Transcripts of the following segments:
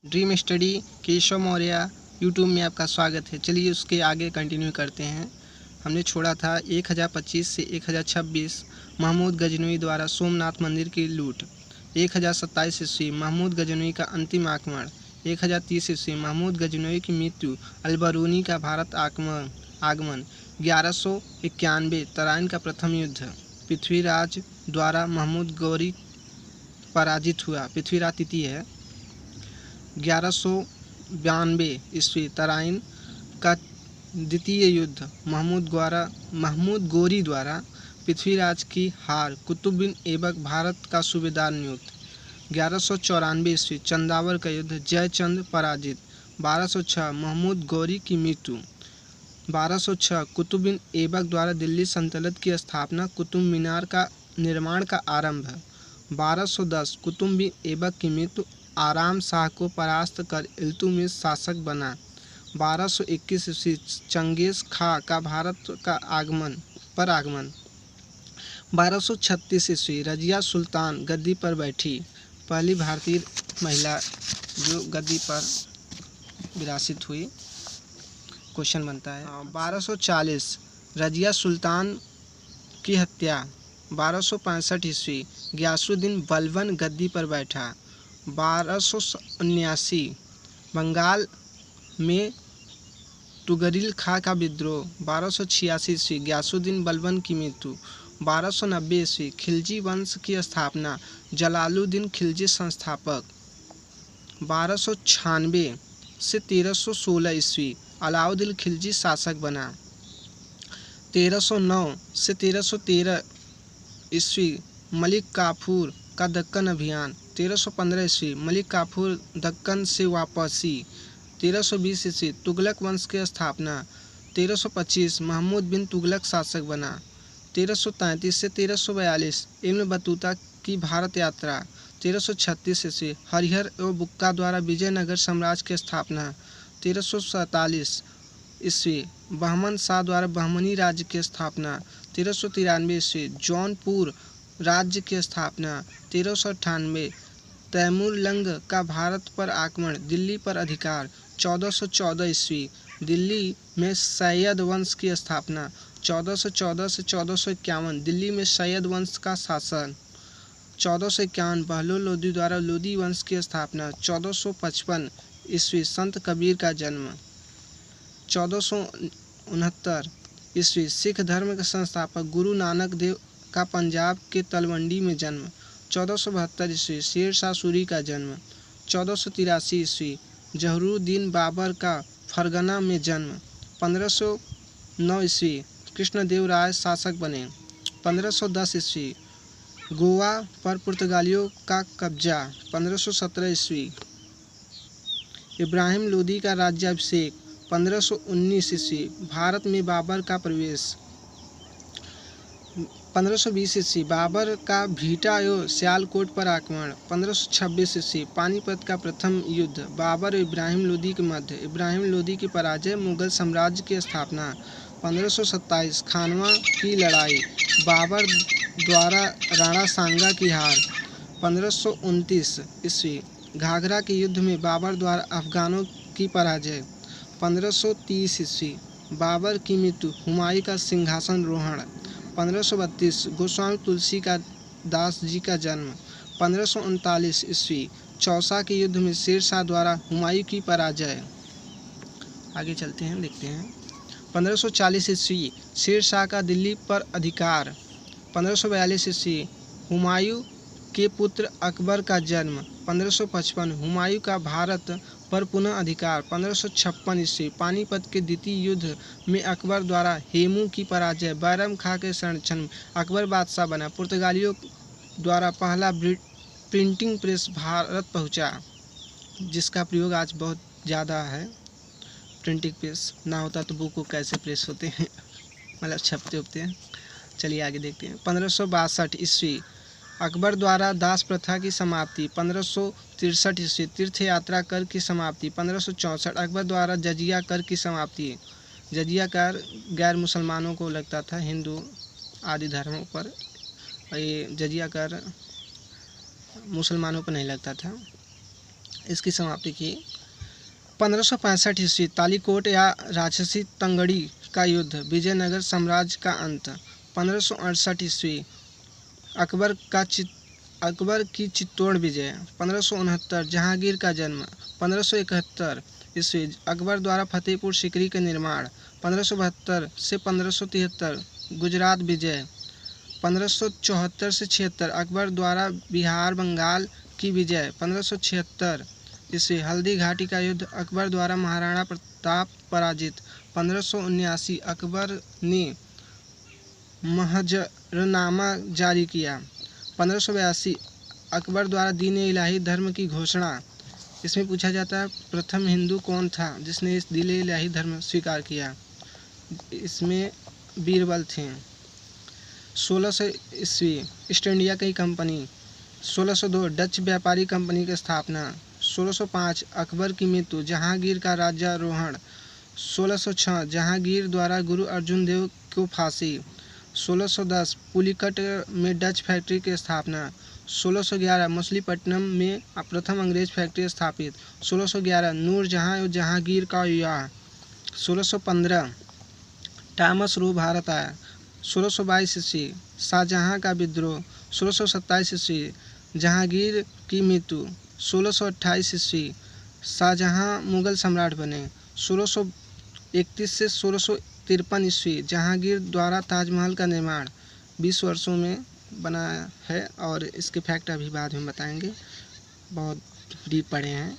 Dream study Keshav Maurya YouTube में आपका स्वागत है। चलिए उसके आगे कंटिन्यू करते हैं। हमने छोड़ा था 1025 से 1026 महमूद गजनवी द्वारा सोमनाथ मंदिर की लूट। 1027 ईस्वी महमूद गजनवी का अंतिम आक्रमण। 1030 ईस्वी महमूद गजनवी की मृत्यु। अलबरूनी का भारत आगमन। 1191 तराइन का प्रथम युद्ध। पृथ्वीराज द्वारा महमूद गौरी पराजित हुआ। पृथ्वीराज तिथि है। 1192 ईस्वी तराइन का द्वितीय युद्ध। महमूद गोरी द्वारा पृथ्वीराज की हार। कुतुब बिन ऐबक भारत का सूबेदार नियुक्त। 1194 ईस्वी चंदावर का युद्ध। जयचंद पराजित। 1206 महमूद गौरी की मृत्यु। 1206 कुतुब बिन ऐबक द्वारा दिल्ली सल्तनत की स्थापना। कुतुब मीनार का निर्माण का आरंभ। 1210 कुतुब बिन ऐबक की मृत्यु। आराम शाह को परास्त कर इल्तुतमिश शासक बना। 1221 ईस्वी चंगेज खां का भारत का आगमन। 1236 ईस्वी रजिया सुल्तान गद्दी पर बैठी। पहली भारतीय महिला जो गद्दी पर विरासित हुई। क्वेश्चन बनता है 1240 रजिया सुल्तान की हत्या। 1265 ईस्वी गियासुद्दीन बलबन गद्दी पर बैठा। 1279 बंगाल में तुगरिल खां का विद्रोह। 1286 ईस्वी गियासुद्दीन बलबन की मृत्यु। 1290 ईस्वी खिलजी वंश की स्थापना। जलालुद्दीन खिलजी संस्थापक। 1296 से 1316 ईस्वी अलाउद्दीन खिलजी शासक बना। 1309 से 1313 ईस्वी मलिक काफूर का दक्कन अभियान। 1315 ईस्वी मलिक काफूर दक्कन से वापसी। 1320 ईस्वी तुगलक वंश की स्थापना। 1325 महमूद बिन तुगलक शासक बना। 1333 से 1342 इब्न बतूता की भारत यात्रा। 1336 ईस्वी हरिहर एवं बुक्का द्वारा विजयनगर साम्राज्य की स्थापना। 1347 ईस्वी बहमन शाह द्वारा बहमनी राज्य की स्थापना। 1393 ईस्वी जौनपुर राज्य की स्थापना। 1398 तैमूरलंग का भारत पर आक्रमण। दिल्ली पर अधिकार। 1414 ईस्वी दिल्ली में सैयद वंश की स्थापना। 1414 से 1451 दिल्ली में सैयद वंश का शासन। 1451 बहलोल लोदी द्वारा लोदी वंश की स्थापना। 1455 ईस्वी संत कबीर का जन्म। 1469 ईस्वी सिख धर्म के संस्थापक गुरु नानक देव का पंजाब के तलवंडी में जन्म। 1472 ईस्वी शेर शाह सूरी का जन्म। 1483 ईस्वी जहरुद्दीन बाबर का फरगना में जन्म। 1509 ईस्वी कृष्णदेव राय शासक बने। 1510 ईस्वी गोवा पर पुर्तगालियों का कब्जा। 1517 ईस्वी इब्राहिम लोदी का राज्याभिषेक। 1519 ईस्वी भारत में बाबर का प्रवेश। 1520 ईस्वी बाबर का भीटा एवं सियालकोट पर आक्रमण। 1526 ईस्वी पानीपत का प्रथम युद्ध बाबर और इब्राहिम लोदी के मध्य। इब्राहिम लोदी की पराजय। मुगल साम्राज्य की स्थापना। 1527 खानवा की लड़ाई बाबर द्वारा राणा सांगा की हार। 1529 ईस्वी घाघरा के युद्ध में बाबर द्वारा अफगानों की पराजय। 1530 ईस्वी बाबर की मृत्यु। हुमायूं का सिंहासनारोहण। 1532 गोस्वामी तुलसी का दास जी का जन्म। 1539 ईस्वी चौसा के युद्ध में शेर शाह द्वारा हुमायूं की पराजय। आगे चलते हैं, देखते हैं। 1540 ईस्वी शेर शाह का दिल्ली पर अधिकार। 1542 ईस्वी हुमायूं के पुत्र अकबर का जन्म। 1555 हुमायूं का भारत पर पुनः अधिकार। 1556 ईस्वी पानीपत के द्वितीय युद्ध में अकबर द्वारा हेमू की पराजय। बैरम खां के संरक्षण में अकबर बादशाह बना। पुर्तगालियों द्वारा पहला प्रिंटिंग प्रेस भारत पहुंचा, जिसका प्रयोग आज बहुत ज़्यादा है। प्रिंटिंग प्रेस ना होता तो बुक को कैसे प्रेस होते हैं, मतलब छपते होते हैं। चलिए आगे देखते हैं। 1562 ईस्वी अकबर द्वारा दास प्रथा की समाप्ति। 1563 ईस्वी तीर्थ यात्रा कर की समाप्ति। 1564 अकबर द्वारा जजिया कर की समाप्ति। जजिया कर गैर मुसलमानों को लगता था, हिंदू आदि धर्मों पर। ये जजिया कर मुसलमानों पर नहीं लगता था। इसकी समाप्ति की। 1565 ईस्वी तालीकोट या राजसी तंगड़ी का युद्ध, विजयनगर साम्राज्य का अंत। 1568 ईस्वी अकबर की चित्तौड़ विजय। 1569 जहांगीर का जन्म। 1571 ईस्वी अकबर द्वारा फतेहपुर सीकरी का निर्माण। 1572 से 1573 गुजरात विजय। 1574 से 76 अकबर द्वारा बिहार बंगाल की विजय। 1576 ईस्वी हल्दी घाटी का युद्ध, अकबर द्वारा महाराणा प्रताप पराजित। 1579 अकबर ने महजरनामा जारी किया। 1582 अकबर द्वारा दीन-ए इलाही धर्म की घोषणा। इसमें पूछा जाता है प्रथम हिंदू कौन था जिसने इस दीन-ए इलाही धर्म स्वीकार किया। इसमें बीरबल थे। 1600 ईस्वी ईस्ट इंडिया की कंपनी। 1602 डच व्यापारी कंपनी की स्थापना। 1605 अकबर की मृत्यु, जहांगीर का राज्यारोहण। 1606 जहांगीर द्वारा गुरु अर्जुन देव को फांसी। 1610 पुलिकट में डच फैक्ट्री की स्थापना। 1611 मछलीपट्टनम में प्रथम अंग्रेज फैक्ट्री स्थापित। 1611 नूरजहां और जहांगीर का विवाह। 1615 टॉमस रो भारत आया। 1622 ईस्वी शाहजहां का विद्रोह। 1627 ईस्वी जहांगीर की मृत्यु। 1628 ईस्वी शाहजहां मुगल सम्राट बने। 1631 से 1653 ईस्वी जहांगीर द्वारा ताजमहल का निर्माण 20 वर्षों में बना है और इसके फैक्ट अभी बाद में बताएंगे, बहुत डीप पढ़े हैं।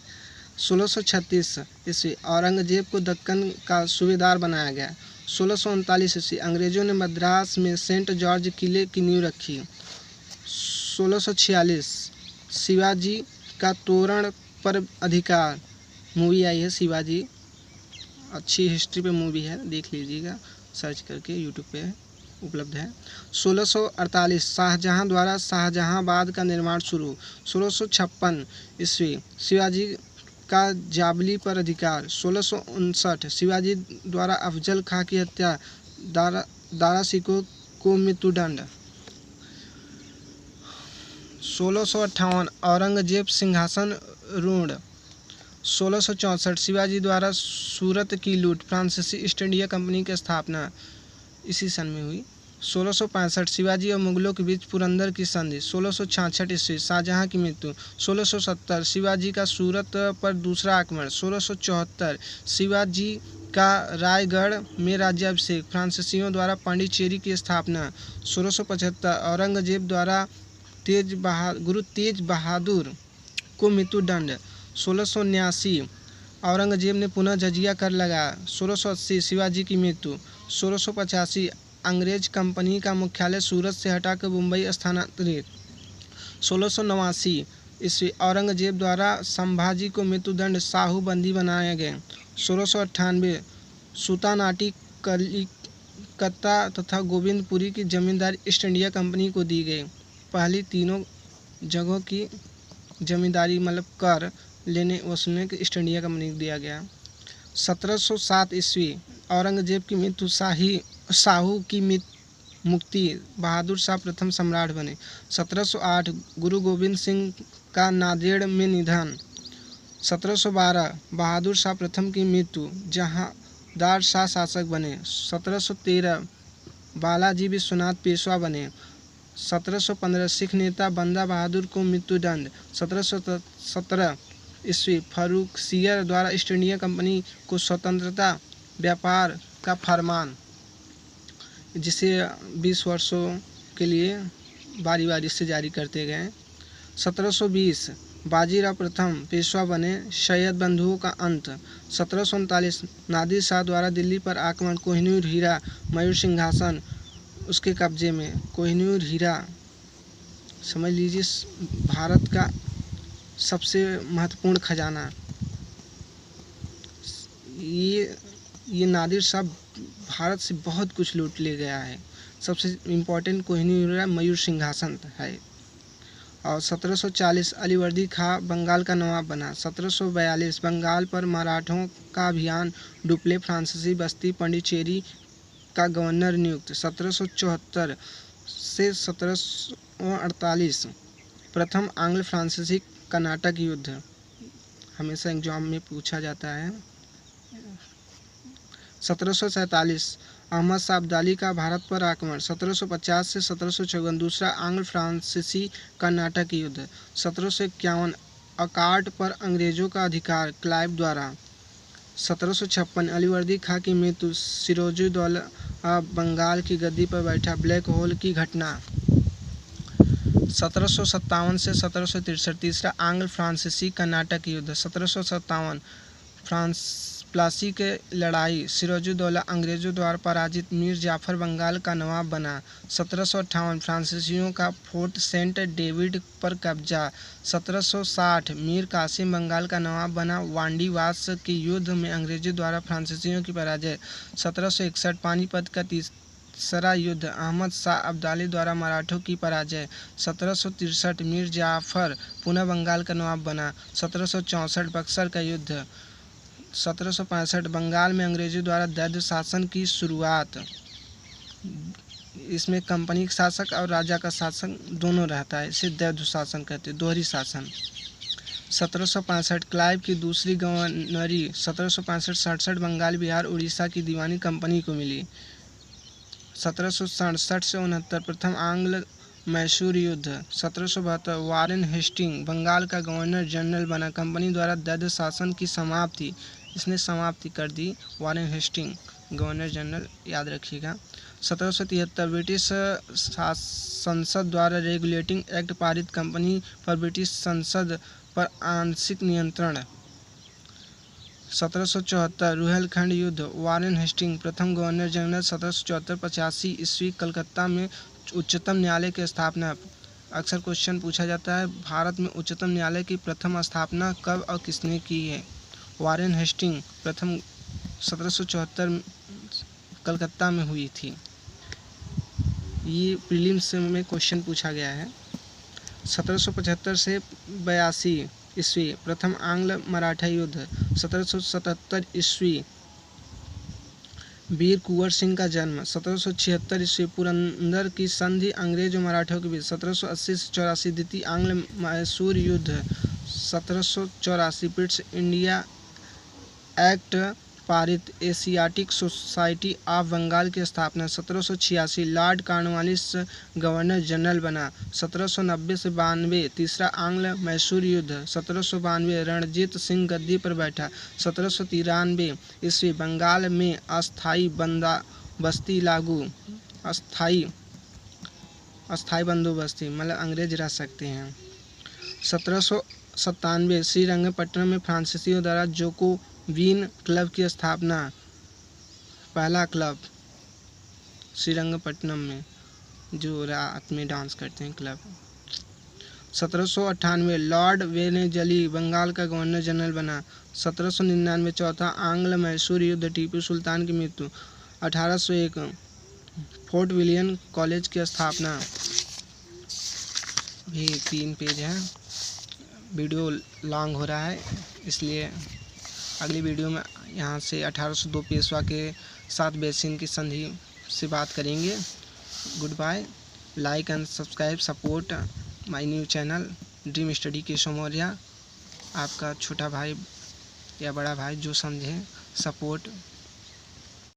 1636 ईस्वी औरंगजेब को दक्कन का सूबेदार बनाया गया। 1639 ईस्वी अंग्रेजों ने मद्रास में सेंट जॉर्ज किले की नींव रखी। 1646 शिवाजी का तोरण पर अधिकार मूवी आई है। शिवाजी अच्छी हिस्ट्री पे मूवी है, देख लीजिएगा सर्च करके, यूट्यूब पे उपलब्ध है। 1648 शाहजहां द्वारा शाहजहांबाद का निर्माण शुरू। 1656 ईस्वी शिवाजी का जाबली पर अधिकार। 1659 शिवाजी द्वारा अफजल खां की हत्या, दारा सिकोह को मृत्युदंड। 1658 औरंगजेब सिंहासन रूढ़। 1664 शिवाजी द्वारा सूरत की लूट, फ्रांसीसी ईस्ट इंडिया कंपनी की स्थापना इसी सन में हुई। 1665 शिवाजी और मुगलों के बीच पुरंदर की संधि। 1666 ईस्वी शाहजहां की मृत्यु। 1670 शिवाजी का सूरत पर दूसरा आक्रमण। 1674 शिवाजी का रायगढ़ में राज्याभिषेक, फ्रांसीसियों द्वारा पांडिचेरी की स्थापना। 1675 औरंगजेब द्वारा गुरु तेज बहादुर को मृत्युदंड। 1679 औरंगजेब ने पुनः जजिया कर लगाया। 1680 शिवाजी की मृत्यु। 1685 अंग्रेज कंपनी का मुख्यालय सूरत से हटाकर मुंबई स्थानांतरित। 1689 ईस्वी औरंगजेब द्वारा संभाजी को मृत्युदंड, साहू बंदी बनाए गए। 1698 सुल्तानाटी कलकत्ता तथा गोविंदपुरी की जमींदारी ईस्ट इंडिया कंपनी को दी गई। पहली तीनों जगहों की जमींदारी मतलब कर लेने वसूलने के ईस्ट इंडिया कंपनी को दिया गया। 1707 ईस्वी औरंगजेब की मृत्यु, साहू की मुक्ति, बहादुर शाह प्रथम सम्राट बने। 1708 गुरु गोविंद सिंह का नांदेड़ में निधन। 1712 बहादुर शाह प्रथम की मृत्यु, जहांदार शाह शासक बने। 1713 बालाजी विश्वनाथ पेशवा बने। 1715 सिख नेता बंदा बहादुर को मृत्युदंड। 1717 ईस्वी फर्रुखसियर द्वारा ईस्ट इंडिया कंपनी को स्वतंत्रता व्यापार का फरमान, जिसे 20 वर्षों के लिए बारी बारी से जारी करते गए। 1720 बाजीराव प्रथम पेशवा बने। सैयद बंधुओं का अंत। 1739 नादिर शाह द्वारा दिल्ली पर आक्रमण, कोहिनूर हीरा, मयूर सिंहासन उसके कब्जे में। कोहिनूर हीरा समझ लीजिए भारत का सबसे महत्वपूर्ण खजाना। ये नादिर शाह भारत से बहुत कुछ लूट ले गया है। सबसे इम्पोर्टेंट कोहिनूर हीरा, मयूर सिंहासन है। और 1740 अलीवर्दी खां बंगाल का नवाब बना। 1742 बंगाल पर मराठों का अभियान, डुप्ले फ्रांसीसी बस्ती पांडिचेरी का गवर्नर नियुक्त। 1774 से 1748 प्रथम आंग्ल फ्रांसीसी कर्नाटक युद्ध। हमेशा एग्जाम में पूछा जाता है। 1747 अहमद शाह अब्दाली का भारत पर आक्रमण। 1750 से 1754 दूसरा आंग्ल फ्रांसीसी कर्नाटक युद्ध। 1751 अकाट पर अंग्रेजों का अधिकार क्लाइव द्वारा। 1756 अलीवर्दी खां की मृत्यु। सिराजुद्दौला बंगाल की गद्दी पर बैठा। ब्लैक होल की घटना। 1757 से 1763 तीसरा आंग्ल फ्रांसीसी कर्नाटक युद्ध। 1757 प्लासी के लड़ाई। सिराजुद्दौला अंग्रेजों द्वारा पराजित। मीर जाफर बंगाल का नवाब बना। 1758 फ्रांसीसियों का फोर्ट सेंट डेविड पर कब्जा। 1760 मीर कासिम बंगाल का नवाब बना। वांडीवास के युद्ध में अंग्रेजों द्वारा फ्रांसीसियों की पराजय। 1761 पानीपत का तीसरा युद्ध। अहमद शाह अब्दाली द्वारा मराठों की पराजय। 1763 मीर जाफर पुनः बंगाल का नवाब बना। 1764 बक्सर का युद्ध। 1765 बंगाल में अंग्रेजों द्वारा दैद्य शासन की शुरुआत। इसमें कंपनी का शासक और राजा का शासन दोनों रहता है, इसे दैद्य शासन कहते हैं, दोहरी शासन। 1765 क्लाइव की दूसरी गवर्नरी। 1765-67 बंगाल, बिहार, उड़ीसा की दीवानी कंपनी को मिली। 1767 से 69 प्रथम आंग्ल मैसूर युद्ध। 1772 वारेन हेस्टिंग बंगाल का गवर्नर जनरल बना। कंपनी द्वारा दैद्य शासन की समाप्ति, इसने समाप्ति कर दी। वारेन हेस्टिंग गवर्नर जनरल, याद रखिएगा। 1773 ब्रिटिश संसद द्वारा रेगुलेटिंग एक्ट पारित। कंपनी पर ब्रिटिश संसद पर आंशिक नियंत्रण। 1774 रुहेलखंड युद्ध। वारेन हेस्टिंग प्रथम गवर्नर जनरल। 1774-85 ईस्वी कलकत्ता में उच्चतम न्यायालय की स्थापना। अक्सर क्वेश्चन पूछा जाता है, भारत में उच्चतम न्यायालय की प्रथम स्थापना कब और किसने की है? वारेन हेस्टिंग प्रथम 1774 कलकत्ता में हुई थी। ये प्रीलिम्स में क्वेश्चन पूछा गया है। 1775 से 82 ईस्वी प्रथम आंग्ल मराठा युद्ध। 1777 ईस्वी वीर कुंवर सिंह का जन्म। 1776 ईस्वी पुरंदर की संधि अंग्रेज और मराठों के बीच। 1780 से 84 द्वितीय आंग्ल मैसूर युद्ध। 1784 ब्रिटिश इंडिया एक्ट पारित। एशियाटिक सोसाइटी ऑफ बंगाल की स्थापना। 1786 लॉर्ड कॉर्नवालिस गवर्नर जनरल बना। 1790 से 92 तीसरा आंग्ल मैसूर युद्ध। 1792 रणजीत सिंह गद्दी पर बैठा। 1793 ईस्वी बंगाल में अस्थायी बंदोबस्ती लागू। अस्थायी बंदोबस्ती मतलब अंग्रेज रह सकते हैं। 1797 श्रीरंगपट्टनम में फ्रांसीसियों द्वारा जोकोविन क्लब की स्थापना। पहला क्लब श्रीरंगपट्टनम में जो रात में डांस करते हैं, क्लब। 1798 लॉर्ड वेनेजली बंगाल का गवर्नर जनरल बना। 1799 चौथा आंग्ल मैसूर युद्ध। टीपू सुल्तान की मृत्यु। 1801 फोर्ट विलियम कॉलेज की स्थापना। भी 3 पेज है, वीडियो लॉन्ग हो रहा है, इसलिए अगली वीडियो में यहाँ से 1802 पेशवा के साथ बेसिन की संधि से बात करेंगे। Good bye. Like and subscribe, support my new channel dream study Keshav Maurya. आपका छोटा भाई या बड़ा भाई जो समझे, सपोर्ट